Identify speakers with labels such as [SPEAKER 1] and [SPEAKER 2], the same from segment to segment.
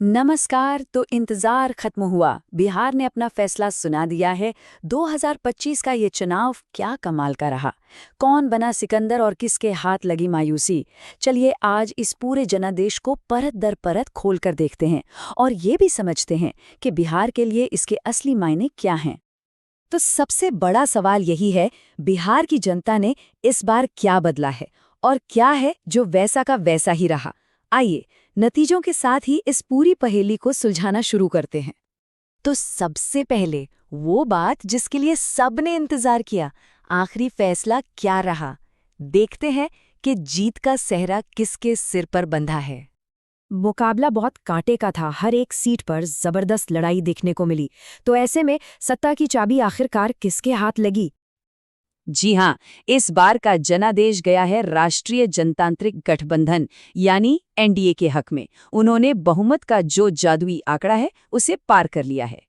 [SPEAKER 1] नमस्कार। तो इंतजार खत्म हुआ। बिहार ने अपना फैसला सुना दिया है। 2025 का ये चुनाव क्या कमाल का रहा। कौन बना सिकंदर और किसके हाथ लगी मायूसी। चलिए आज इस पूरे जनादेश को परत दर परत खोल कर देखते हैं और ये भी समझते हैं कि बिहार के लिए इसके असली मायने क्या हैं। तो सबसे बड़ा सवाल यही है, बिहार की जनता ने इस बार क्या बदला है और क्या है जो वैसा का वैसा ही रहा। आइए नतीजों के साथ ही इस पूरी पहेली को सुलझाना शुरू करते हैं। तो सबसे पहले वो बात जिसके लिए सबने इंतजार किया, आखिरी फैसला क्या रहा। देखते हैं कि जीत का सेहरा किसके सिर पर बंधा है। मुकाबला बहुत कांटे का था, हर एक सीट पर जबरदस्त लड़ाई देखने को मिली। तो ऐसे में सत्ता की चाबी आखिरकार किसके हाथ लगी? जी हाँ, इस बार का जनादेश गया है राष्ट्रीय जनतांत्रिक गठबंधन यानी एनडीए के हक में। उन्होंने बहुमत का जो जादुई आंकड़ा है उसे पार कर लिया है।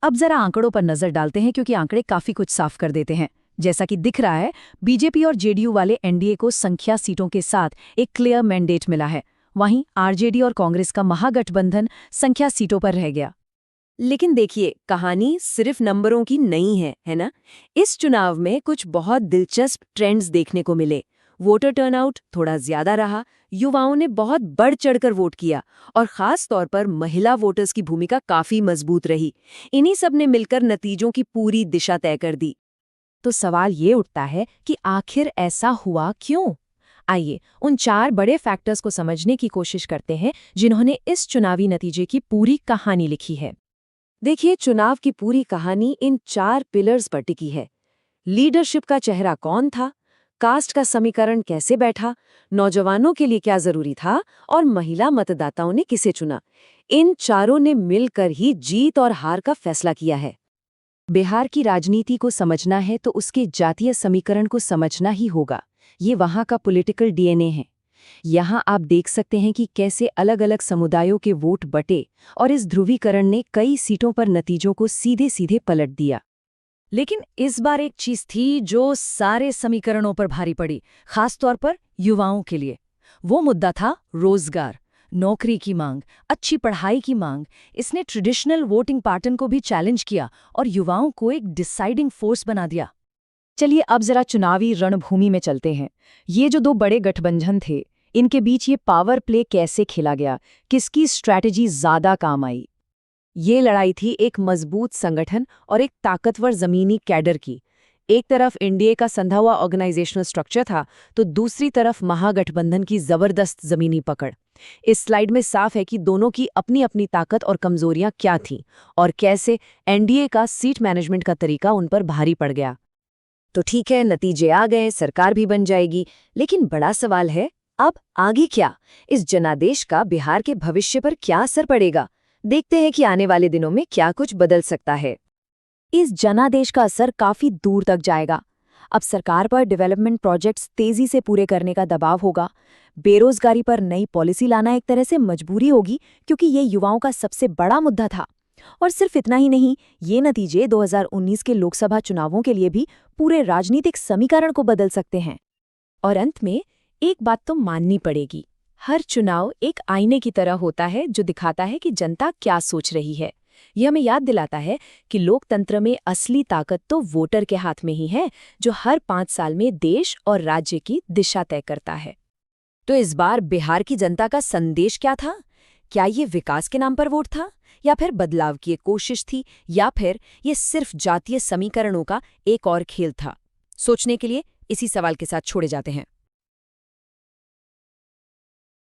[SPEAKER 1] अब जरा आंकड़ों पर नजर डालते हैं क्योंकि आंकड़े काफी कुछ साफ कर देते हैं। जैसा कि दिख रहा है, बीजेपी और जेडीयू वाले एनडीए को संख्या सीटों के साथ एक क्लियर मैंडेट मिला है। वहीं आरजेडी और कांग्रेस का महागठबंधन संख्या सीटों पर रह गया। लेकिन देखिए, कहानी सिर्फ नंबरों की नहीं है ना। इस चुनाव में कुछ बहुत दिलचस्प ट्रेंड्स देखने को मिले। वोटर टर्नआउट थोड़ा ज्यादा रहा, युवाओं ने बहुत बढ़ चढ़कर वोट किया और खास तौर पर महिला वोटर्स की भूमिका काफी मजबूत रही। इन्हीं सब ने मिलकर नतीजों की पूरी दिशा तय कर दी। तो सवाल ये उठता है कि आखिर ऐसा हुआ क्यों? आइए उन 4 बड़े फैक्टर्स को समझने की कोशिश करते हैं जिन्होंने इस चुनावी नतीजे की पूरी कहानी लिखी है। देखिए, चुनाव की पूरी कहानी इन 4 पिलर्स पर टिकी है। लीडरशिप का चेहरा कौन था, कास्ट का समीकरण कैसे बैठा, नौजवानों के लिए क्या जरूरी था और महिला मतदाताओं ने किसे चुना। इन चारों ने मिलकर ही जीत और हार का फैसला किया है। बिहार की राजनीति को समझना है तो उसके जातीय समीकरण को समझना ही होगा। ये वहाँ का पॉलिटिकल डीएनए है। यहाँ आप देख सकते हैं कि कैसे अलग अलग समुदायों के वोट बटे और इस ध्रुवीकरण ने कई सीटों पर नतीजों को सीधे सीधे पलट दिया। लेकिन इस बार एक चीज थी जो सारे समीकरणों पर भारी पड़ी, खासतौर पर युवाओं के लिए। वो मुद्दा था रोजगार, नौकरी की मांग, अच्छी पढ़ाई की मांग। इसने ट्रेडिशनल वोटिंग पैटर्न को भी चैलेंज किया और युवाओं को एक डिसाइडिंग फोर्स बना दिया। चलिए अब जरा चुनावी रणभूमि में चलते हैं। ये जो 2 बड़े गठबंधन थे, इनके बीच ये पावर प्ले कैसे खेला गया, किसकी स्ट्रैटेजी ज्यादा काम आई? ये लड़ाई थी एक मजबूत संगठन और एक ताकतवर जमीनी कैडर की। एक तरफ एनडीए का संधा हुआ ऑर्गेनाइजेशनल स्ट्रक्चर था, तो दूसरी तरफ महागठबंधन की जबरदस्त जमीनी पकड़। इस स्लाइड में साफ है कि दोनों की अपनी अपनी ताकत और कमजोरियां क्या थीं और कैसे एनडीए का सीट मैनेजमेंट का तरीका उन पर भारी पड़ गया। तो ठीक है, नतीजे आ गए, सरकार भी बन जाएगी, लेकिन बड़ा सवाल है, अब आगे क्या? इस जनादेश का बिहार के भविष्य पर क्या असर पड़ेगा? देखते हैं कि आने वाले दिनों में क्या कुछ बदल सकता है। इस जनादेश का असर काफी दूर तक जाएगा। अब सरकार पर डेवलपमेंट प्रोजेक्ट्स तेजी से पूरे करने का दबाव होगा। बेरोजगारी पर नई पॉलिसी लाना एक तरह से मजबूरी होगी क्योंकि ये युवाओं का सबसे बड़ा मुद्दा था। और सिर्फ इतना ही नहीं, ये नतीजे 2019 के लोकसभा चुनावों के लिए भी पूरे राजनीतिक समीकरण को बदल सकते हैं। और अंत में एक बात तो माननी पड़ेगी, हर चुनाव एक आईने की तरह होता है जो दिखाता है कि जनता क्या सोच रही है। यह हमें याद दिलाता है कि लोकतंत्र में असली ताकत तो वोटर के हाथ में ही है, जो हर 5 साल में देश और राज्य की दिशा तय करता है। तो इस बार बिहार की जनता का संदेश क्या था? क्या ये विकास के नाम पर वोट था, या फिर बदलाव की एक कोशिश थी, या फिर ये सिर्फ जातीय समीकरणों का एक और खेल था? सोचने के लिए इसी सवाल के साथ छोड़े जाते हैं।